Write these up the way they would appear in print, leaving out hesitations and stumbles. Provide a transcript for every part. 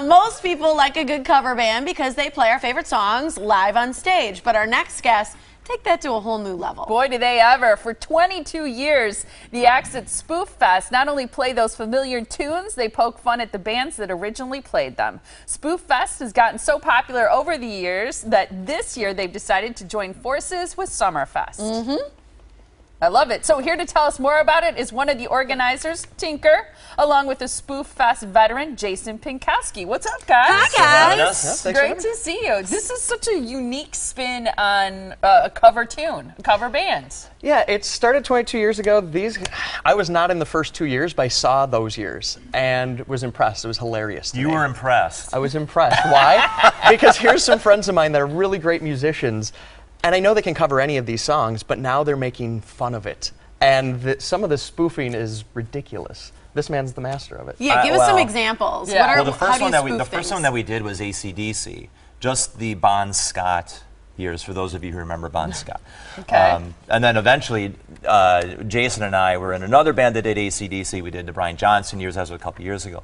Most people like a good cover band because they play our favorite songs live on stage, but our next guests take that to a whole new level. Boy, do they ever. For 22 years, the acts at Spoof Fest not only play those familiar tunes, they poke fun at the bands that originally played them. Spoof Fest has gotten so popular over the years that this year they've decided to join forces with Summerfest. I love it. So here to tell us more about it is one of the organizers, Tinker, along with the Spoof Fest veteran, Jason Pinkowski. What's up, guys? Hi, guys. Yes, Great to see you. This is such a unique spin on a cover tune, a cover band. Yeah, it started 22 years ago. I was not in the first 2 years, but I saw those years and was impressed. It was hilarious to me. You were impressed. I was impressed. Why? Because here's some friends of mine that are really great musicians, and I know they can cover any of these songs, but now they're making fun of it. And some of the spoofing is ridiculous. This man's the master of it. Yeah, give us some examples. Yeah. What are, Well, the first things? one that we did was AC/DC, just the Bon Scott years, for those of you who remember Bon Scott. Okay. And then eventually, Jason and I were in another band that did AC/DC. We did the Brian Johnson years, that was a couple years ago.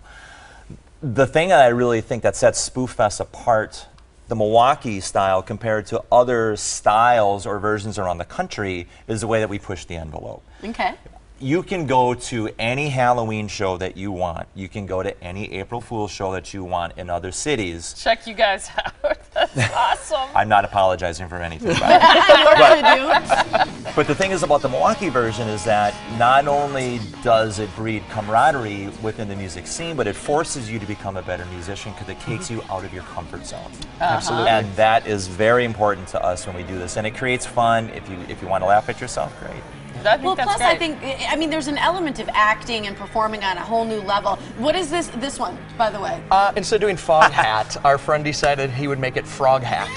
The thing that I really think that sets Spoof Fest apart, the Milwaukee style compared to other styles or versions around the country, is the way that we push the envelope. Okay. You can go to any Halloween show that you want. You can go to any April Fool's show that you want in other cities. Check you guys out. That's awesome. I'm not apologizing for anything, by the way. do. But the thing is about the Milwaukee version is that not only does it breed camaraderie within the music scene, but it forces you to become a better musician because it takes you out of your comfort zone. Absolutely. And that is very important to us when we do this. And it creates fun. If you want to laugh at yourself, great. I think Well, that's plus great. I think, I mean, there's an element of acting and performing on a whole new level. What is this one, by the way? Instead of doing Fog Hat, our friend decided he would make it Frog Hat.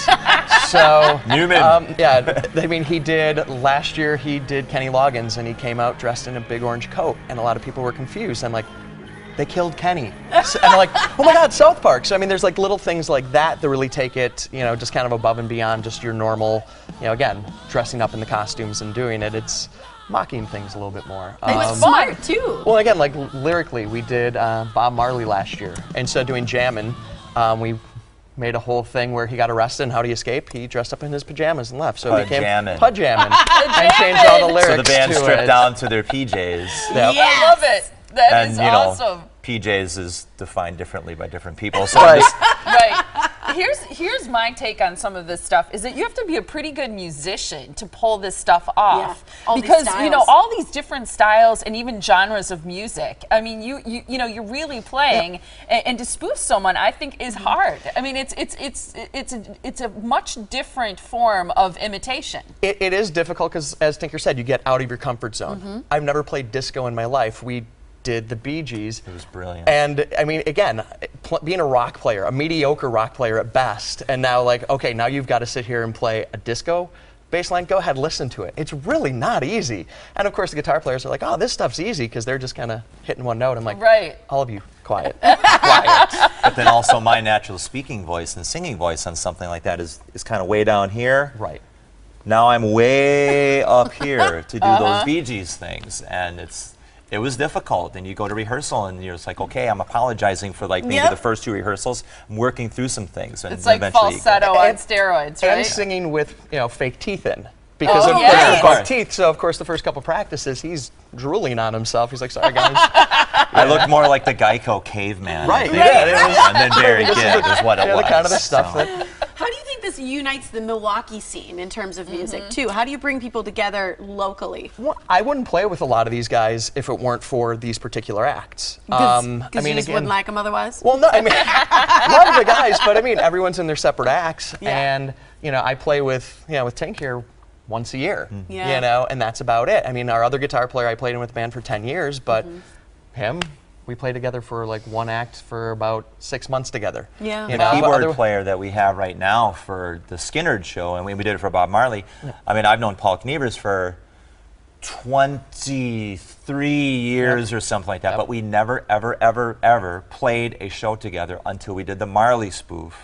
So, Newman. yeah, I mean, last year he did Kenny Loggins, and he came out dressed in a big orange coat, and a lot of people were confused. I'm like, they killed Kenny. So, and I'm like, oh my God, South Park. So I mean, there's like little things like that that really take it, you know, just kind of above and beyond just your normal, you know, again, dressing up in the costumes and doing it. It's mocking things a little bit more. It's smart, too. Well, again, like lyrically, we did Bob Marley last year. Instead of doing Jammin', we made a whole thing where he got arrested, and how do you escape? He dressed up in his pajamas and left. So it became Pudjammin'. And changed all the lyrics So the band to stripped it. down to their PJs. Yep. Yes. I love it. That is And, you know, awesome. PJs is defined differently by different people. So Right. Right. Here's my take on some of this stuff is that you have to be a pretty good musician to pull this stuff off. Yeah, all these because you know styles. all these different styles and even genres of music. I mean, you know you're really playing and to spoof someone I think is hard. I mean, it's a much different form of imitation. It is difficult because, as Tinker said, you get out of your comfort zone. I've never played disco in my life. We did the Bee Gees. it was brilliant. And I mean, again, being a rock player, a mediocre rock player at best, and now like, okay, now you've got to sit here and play a disco bass line. Go ahead, listen to it. It's really not easy. And of course, the guitar players are like, oh, this stuff's easy because they're just kind of hitting one note. I'm like, Right. all of you, quiet, quiet. But then also my natural speaking voice and singing voice on something like that is kind of way down here. Right. Now I'm way up here to do those Bee Gees things, and it was difficult. And you go to rehearsal, and you're just like, okay, I'm apologizing for like maybe Yep. the first two rehearsals. I'm working through some things, and It's like eventually falsetto on steroids, right? And singing with, you know, fake teeth in. Because Oh, of yeah. course they're Of buck course. teeth, so of course the first couple practices he's drooling on himself. He's like, sorry guys. I looked more like the Geico caveman. Right, I think. yeah, it was- And then Barry Gibb is what it Yeah, was. the kind of the stuff so. that How do you think this unites the Milwaukee scene in terms of music, too? How do you bring people together locally? Well, I wouldn't play with a lot of these guys if it weren't for these particular acts. Because I you mean, just again, wouldn't like them otherwise? well, no, I mean, love the guys, but I mean, everyone's in their separate acts, Yeah. and you know, I play with Tank here once a year, Yeah. you know, and that's about it. I mean, our other guitar player, I played in with the band for 10 years, but him, we played together for like one act for about 6 months together. Yeah. You The know, but keyboard other- player that we have right now for the Skynyrd show, and we did it for Bob Marley. I mean, I've known Paul Knevers for 23 years or something like that, but we never, ever, ever, ever played a show together until we did the Marley spoof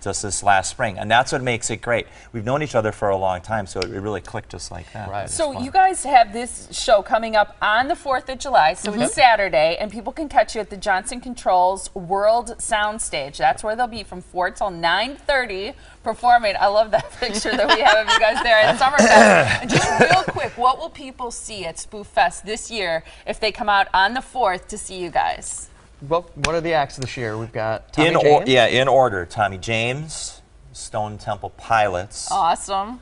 just this last spring. And that's what makes it great. We've known each other for a long time, so it really clicked just like that. Right. So you guys have this show coming up on the 4th of July, so it's Saturday, and people can catch you at the Johnson Controls World Soundstage. That's where they'll be from 4 till 9:30 performing. I love that picture that we have of you guys there at Summerfest. And just real quick, what will people see at Spoof Fest this year if they come out on the 4th to see you guys? Well, what are the acts this year? We've got Tommy James. In order. Tommy James, Stone Temple Pilots. Awesome.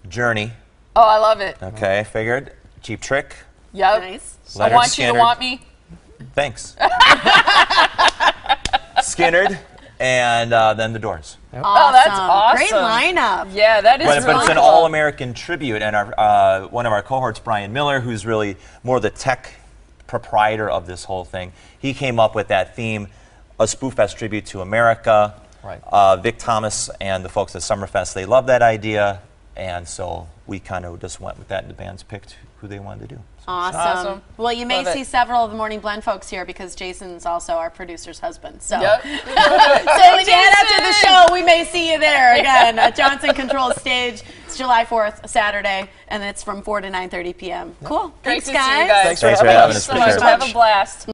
Journey. Oh, I love it. Okay, figured. Cheap Trick. Yep. Nice. I Lynyrd want you to Skynyrd. want me. Thanks. Skynyrd, and then the Doors. Yep. Oh, that's awesome. Great lineup. Yeah, that is But really it's an cool. all-American tribute, and our one of our cohorts, Brian Miller, who's really more the tech proprietor of this whole thing, he came up with that theme, a Spoof Fest tribute to America. Right. Vic Thomas and the folks at Summerfest, they loved that idea, and so we kind of just went with that, and the bands picked who they wanted to do. Awesome. Well, you may Love see it. several of the Morning Blend folks here because Jason's also our producer's husband. So, Yep. so when you head out to the show, we may see you there again at Johnson Controls Stage. It's July 4th, Saturday, and it's from 4 to 9:30 p.m. Cool. Great Thanks, to guys. see you guys. Thanks for Thanks for having having us. us. So much. Have a blast.